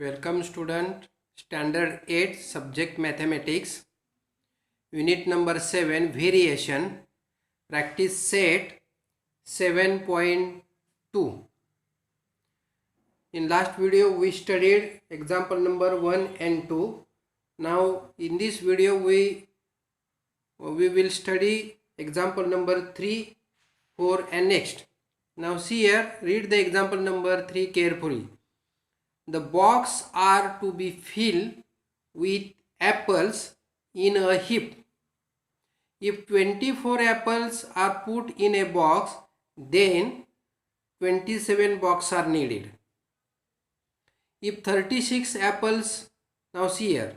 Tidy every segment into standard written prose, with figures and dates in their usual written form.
Welcome student, standard 8 subject mathematics, unit number 7 variation, practice set 7.2. In last video we studied example number 1 and 2. Now in this video we will study example number 3, 4 and next. Now see here, read the example number 3 carefully. The box are to be filled with apples in a heap. If 24 apples are put in a box, then 27 boxes are needed. If 36 apples, now see here,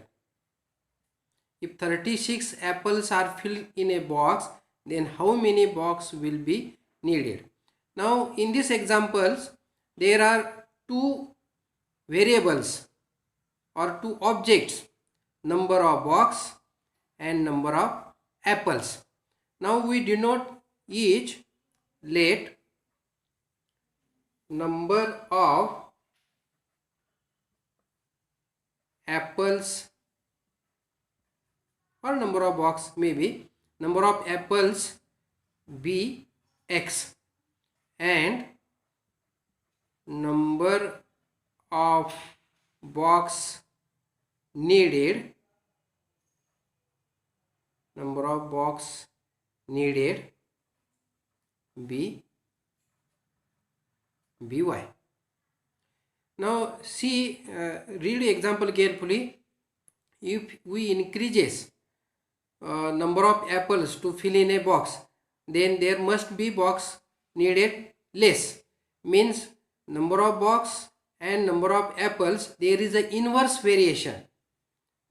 if 36 apples are filled in a box, then how many boxes will be needed? Now in these examples, there are two variables or two objects, number of box and number of apples. Now we denote each, let number of apples or number of box, maybe number of apples be x and number of box needed be by. Now see, read the example carefully. If we increases number of apples to fill in a box, then there must be box needed less. Means number of box and number of apples, there is a inverse variation.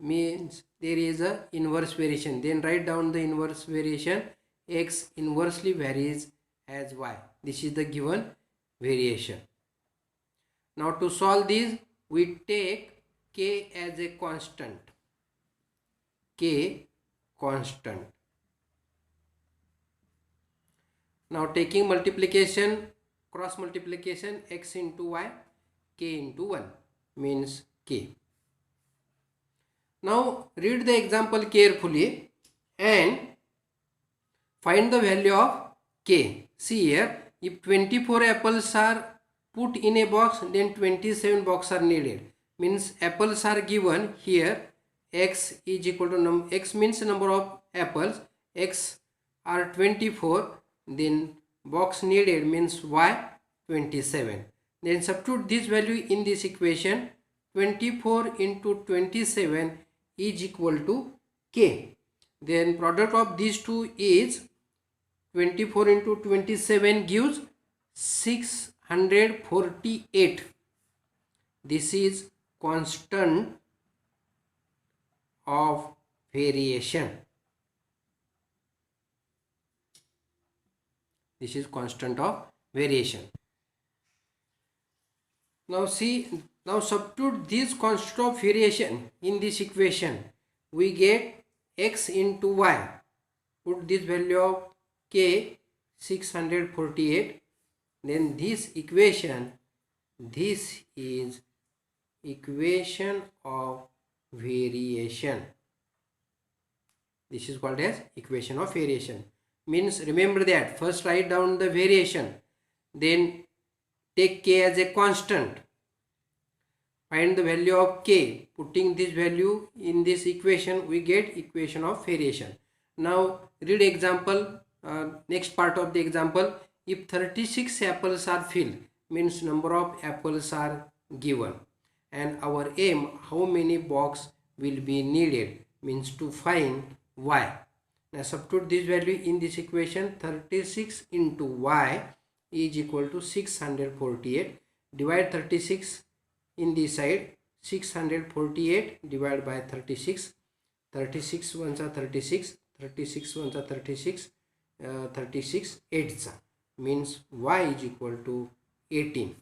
Means there is a inverse variation. Then write down the inverse variation. X inversely varies as y. This is the given variation. Now to solve this, we take k as a constant. Now taking multiplication, cross multiplication, x into y, k into 1 means k. Now read the example carefully and find the value of k. See here, if 24 apples are put in a box, then 27 boxes are needed. Means apples are given here, x is equal to x means number of apples, x are 24, then box needed means y 27. Then substitute this value in this equation. 24 into 27 is equal to k. Then product of these two is 24 into 27 gives 648. This is constant of variation. This is constant of variation. Now see, now substitute this constant of variation in this equation. We get x into y. Put this value of k 648. Then this equation, this is equation of variation. This is called as equation of variation. Means remember that first write down the variation, then take k as a constant, find the value of k, putting this value in this equation, we get equation of variation. Now read example, next part of the example. If 36 apples are filled, means number of apples are given, and our aim, how many box will be needed, means to find y. Now substitute this value in this equation. 36 into y is equal to 648. Divide 36 in this side. 648 divided by 36. 36 ones are 36. 36 ones are 36. 36 eights are. Means y is equal to 18.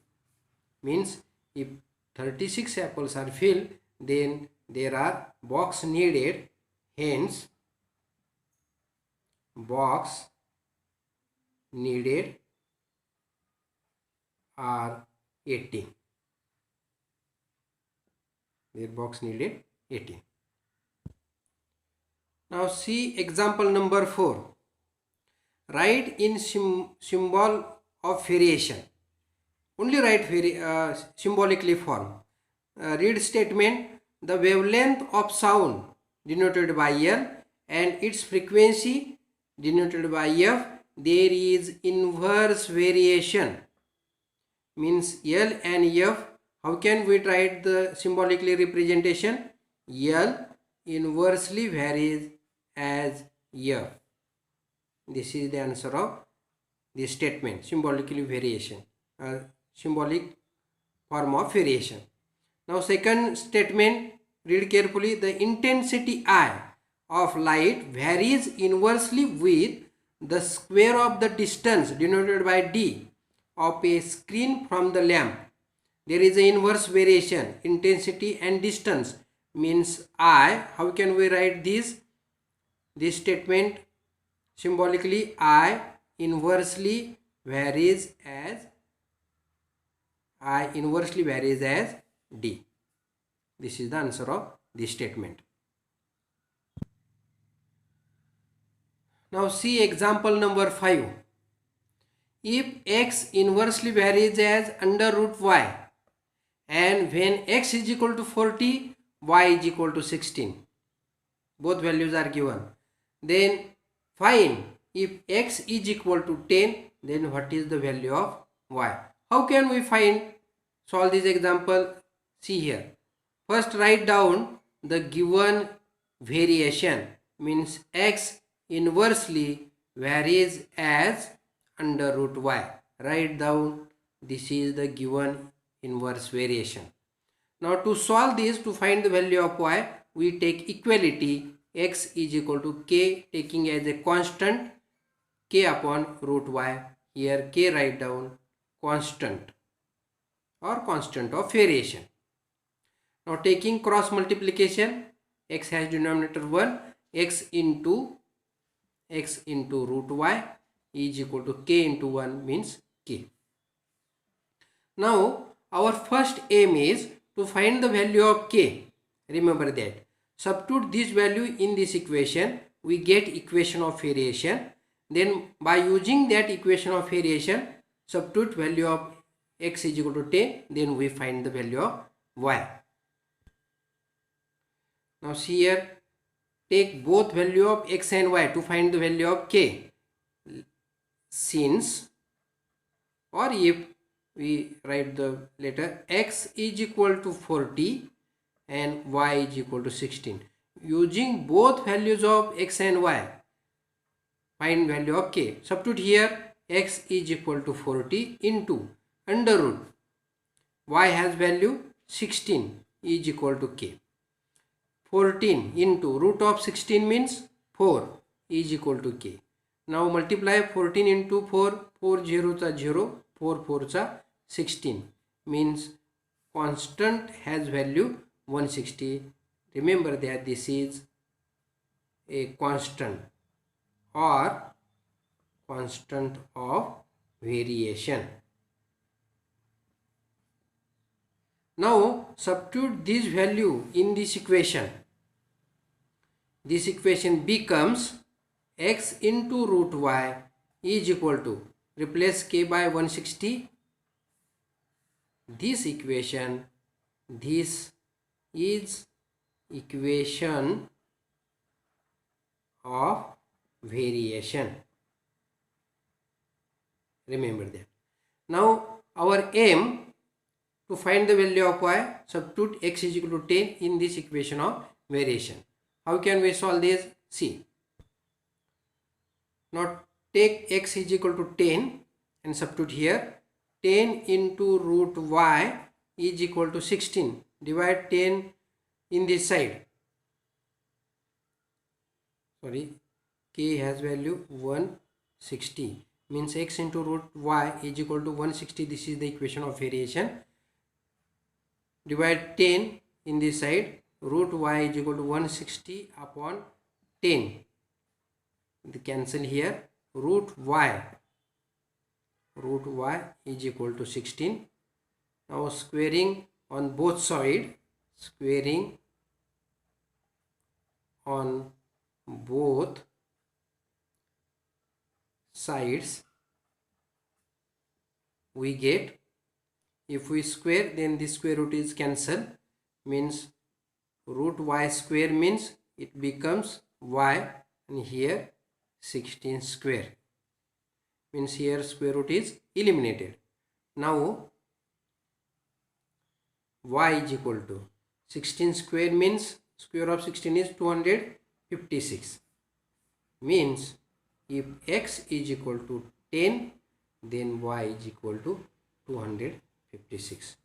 Means if 36 apples are filled, then there are box needed. Hence box needed are 18. their box needed 18. Now see example number 4. Write in symbol of variation. Only write symbolically form. Read statement. The wavelength of sound denoted by L and its frequency denoted by F. There is inverse variation. Means L and F. How can we write the symbolically representation? L inversely varies as F. This is the answer of this statement, symbolically variation, symbolic form of variation. Now second statement, read carefully. The intensity I of light varies inversely with the square of the distance denoted by D of a screen from the lamp. There is an inverse variation, intensity and distance means I. How can we write this statement symbolically? I inversely varies as D. This is the answer of this statement. Now see example number 5. If x inversely varies as under root y, and when x is equal to 40, y is equal to 16. Both values are given. Then find if x is equal to 10, then what is the value of y? How can we solve this example? See here. First write down the given variation, means x inversely varies as under root y. Write down this is the given inverse variation. Now to solve this, to find the value of y, we take equality x is equal to k, taking as a constant k upon root y. Here k write down constant or constant of variation. Now taking cross multiplication, x has denominator 1, x into root y is equal to k into 1 means k. Now our first aim is to find the value of k. Remember that. Substitute this value in this equation, we get equation of variation. Then by using that equation of variation, substitute value of x is equal to 10, then we find the value of y. Now see here, take both value of x and y to find the value of k. Since or if we write the letter x is equal to 40 and y is equal to 16. Using both values of x and y, find value of k. Substitute here x is equal to 40 into under root y has value 16 is equal to k. 14 into root of 16 means 4 is equal to k. Now multiply 14 into 4, 4 zeros are 0, 4 fours are 16 means constant has value 160. Remember that this is a constant or constant of variation. Now substitute this value in this equation. This equation becomes x into root y is equal to, replace k by 160. This equation, this is equation of variation. Remember that. Now our aim to find the value of y, substitute x is equal to 10 in this equation of variation. How can we solve this? See. Now take x is equal to 10 and substitute here. 10 into root y is equal to 16. Divide 10 in this side. Sorry, k has value 160. Means x into root y is equal to 160. This is the equation of variation. Divide 10 in this side. Root y is equal to 160 upon 10. The cancel here. Root y is equal to 16. Now squaring on both sides, squaring on both sides, we get, if we square then the square root is cancelled, means root y square means it becomes y, and here 16 square means here square root is eliminated. Now y is equal to 16 square means square of 16 is 256, means if x is equal to 10 then y is equal to 256.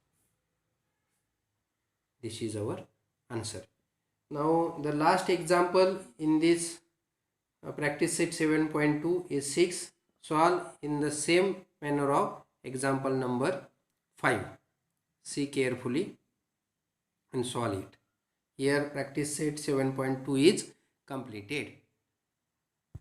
This is our answer. Now the last example in this practice set 7.2 is 6. Solve in the same manner of example number 5. See carefully and solve it. Here practice set 7.2 is completed.